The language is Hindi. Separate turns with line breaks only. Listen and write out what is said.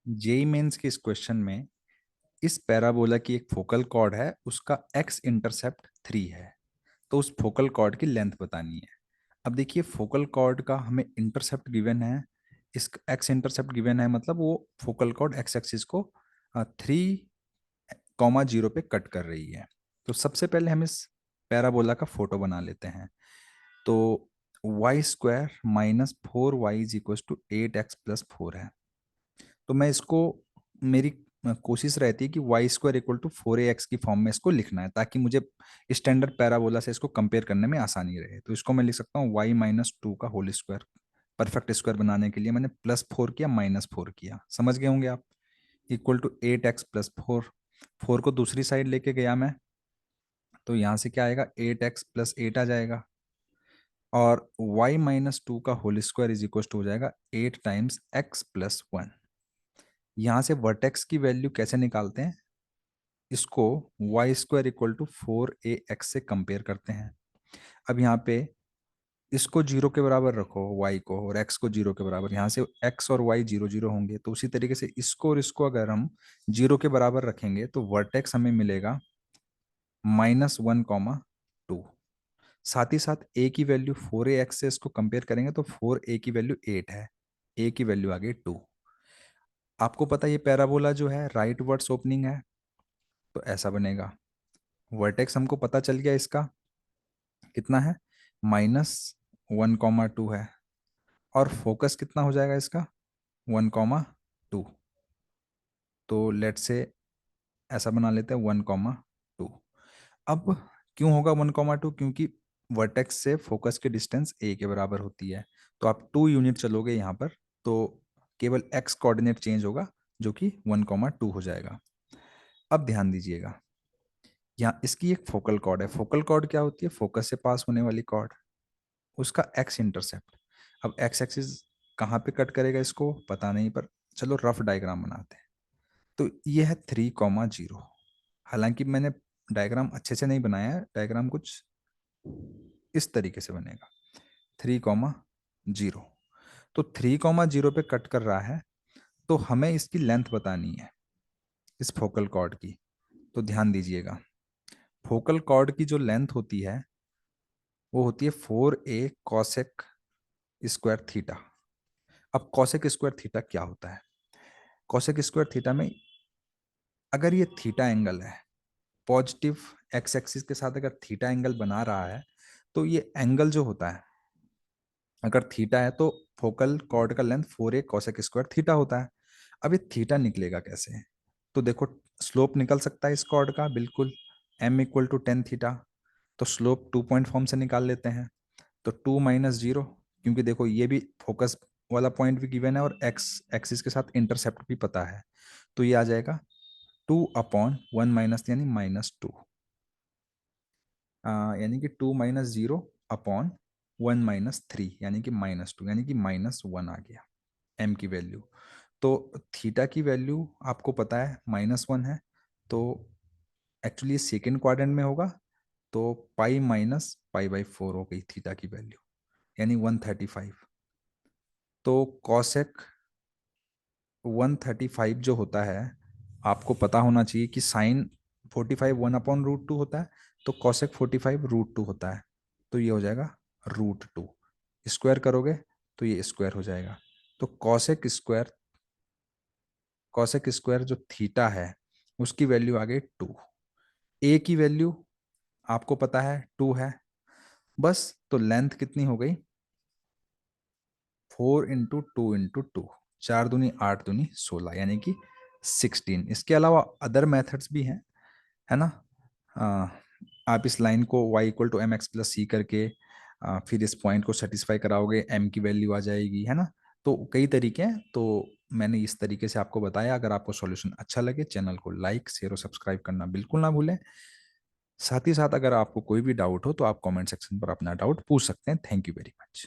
जेई मेंस के इस क्वेश्चन में इस पैराबोला की एक फोकल कॉर्ड है, उसका एक्स इंटरसेप्ट 3 है। तो उस फोकल कॉर्ड की लेंथ बतानी है। अब देखिए, फोकल कॉर्ड का हमें इंटरसेप्ट गिवन है, इस एक्स इंटरसेप्ट गिवन है, मतलब वो फोकल कॉर्ड एक्स एक्सिस को 3,0 पे कट कर रही है। तो सबसे पहले हम इस पैराबोला का फोटो बना लेते हैं। तो y² - 4y is equal to 8x + 4 है। तो मैं इसको, मेरी कोशिश रहती है कि y² = 4ax की फॉर्म में इसको लिखना है, ताकि मुझे स्टैंडर्ड पैराबोला से इसको कंपेयर करने में आसानी रहे। तो इसको मैं लिख सकता हूँ y - 2 का होल स्क्वायर। परफेक्ट स्क्वायर बनाने के लिए मैंने +4 किया, -4 किया, समझ गए होंगे आप। Equal to 8x + 4। 4 को दूसरी साइड लेके गया मैं, तो यहाँ से क्या आएगा, 8x + 8 आ जाएगा। और y - 2 का whole square is equal to हो जाएगा 8 टाइम्स x + 1। यहाँ से वर्टेक्स की वैल्यू कैसे निकालते हैं, इसको y² = 4ax से कंपेयर करते हैं। अब यहाँ पे इसको 0 के बराबर रखो, y को, और x को 0 के बराबर। यहाँ से x और y 0 0 होंगे, तो उसी तरीके से इसको और इसको अगर हम 0 के बराबर रखेंगे तो वर्टेक्स हमें मिलेगा -1, 2। साथ ही साथ a की वैल्यू 4ax से इसको कंपेयर करेंगे तो 4a की वैल्यू 8 है, a की वैल्यू आ गई 2। आपको पता है ये पैराबोला जो है राइट वर्ड्स ओपनिंग है, तो ऐसा बनेगा। वर्टेक्स हमको पता चल गया, इसका कितना है, -1, 2 है। और फोकस कितना हो जाएगा इसका, 1, 2। तो लेट से ऐसा बना लेते हैं 1, 2। अब क्यों होगा 1, 2, क्योंकि वर्टेक्स से फोकस की डिस्टेंस a के बराबर होती है। तो आप 2 यूनिट चलोगे यहाँ पर, तो केवल x कोऑर्डिनेट चेंज होगा, जो कि 1, 2 हो जाएगा। अब ध्यान दीजिएगा, यहाँ इसकी एक फोकल कॉर्ड है। फोकल कॉर्ड क्या होती है, फोकस से पास होने वाली कॉर्ड, उसका एक्स इंटरसेप्ट। अब एक्स एक्सिस कहाँ पे कट करेगा इसको पता नहीं, पर चलो रफ डायग्राम बनाते हैं। तो ये है 3, 0। हालांकि मैंने डायग्राम अच्छे से नहीं बनाया है, डायग्राम कुछ इस तरीके से बनेगा, 3, 0। तो 3, 0 पे कट कर रहा है, तो हमें इसकी लेंथ बतानी है इस फोकल कॉर्ड की। तो ध्यान दीजिएगा, फोकल कॉर्ड की जो लेंथ होती है वो होती है 4a कॉसेक स्क्वायर थीटा। अब कॉसेक स्क्वायर थीटा क्या होता है, कॉसेक स्क्वायर थीटा में अगर ये थीटा एंगल है, पॉजिटिव एक्स एक्सिस के साथ अगर थीटा एंगल बना रहा है, तो ये एंगल जो होता है, अगर थीटा है तो फोकल कॉर्ड का length 4a cosec square theta होता है। अब ये थीटा निकलेगा कैसे, तो देखो, स्लोप निकल सकता है इस कॉर्ड का, बिल्कुल, m = 10 थीटा। तो स्लोप 2 पॉइंट फॉर्म से निकाल लेते हैं। तो 2 - 0, क्योंकि देखो ये भी फोकस वाला पॉइंट भी गिवन है और एक्स एक्सिस के साथ इंटरसेप्ट भी पता है। तो ये आ जाएगा 2/1 - यानी -2, यानी कि 2 - 0/1 - 3 यानी कि -2, यानी कि -1 आ गया m की वैल्यू। तो थीटा की वैल्यू आपको पता है -1 है, तो एक्चुअली सेकेंड क्वाड्रेंट में होगा, तो π - π/4 हो गई थीटा की वैल्यू, यानी 135। तो कॉसेक 135 जो होता है, आपको पता होना चाहिए कि साइन 45 1/√2 होता है, तो कॉसेक 45 √2 होता है। तो ये हो जाएगा √2। स्क्वायर करोगे तो ये स्क्वायर हो जाएगा। तो कॉसेक स्क्वायर जो थीटा है उसकी वैल्यू आ गई 2। ए की वैल्यू आपको पता है 2 है, बस। तो लेंथ कितनी हो गई, 4 × 2 × 2, 4 दूनी 8 दूनी 16, यानी कि 16। इसके अलावा अदर मेथड्स भी हैं, है ना। आ, आप इस लाइन को y = mx + c करके फिर इस पॉइंट को सेटिस्फाई कराओगे, m की वैल्यू आ जाएगी, है ना। तो कई तरीके हैं, तो मैंने इस तरीके से आपको बताया। अगर आपको सॉल्यूशन अच्छा लगे, चैनल को लाइक शेयर और सब्सक्राइब करना बिल्कुल ना भूलें। साथ ही साथ अगर आपको कोई भी डाउट हो तो आप कमेंट सेक्शन पर अपना डाउट पूछ सकते हैं। Thank you very much.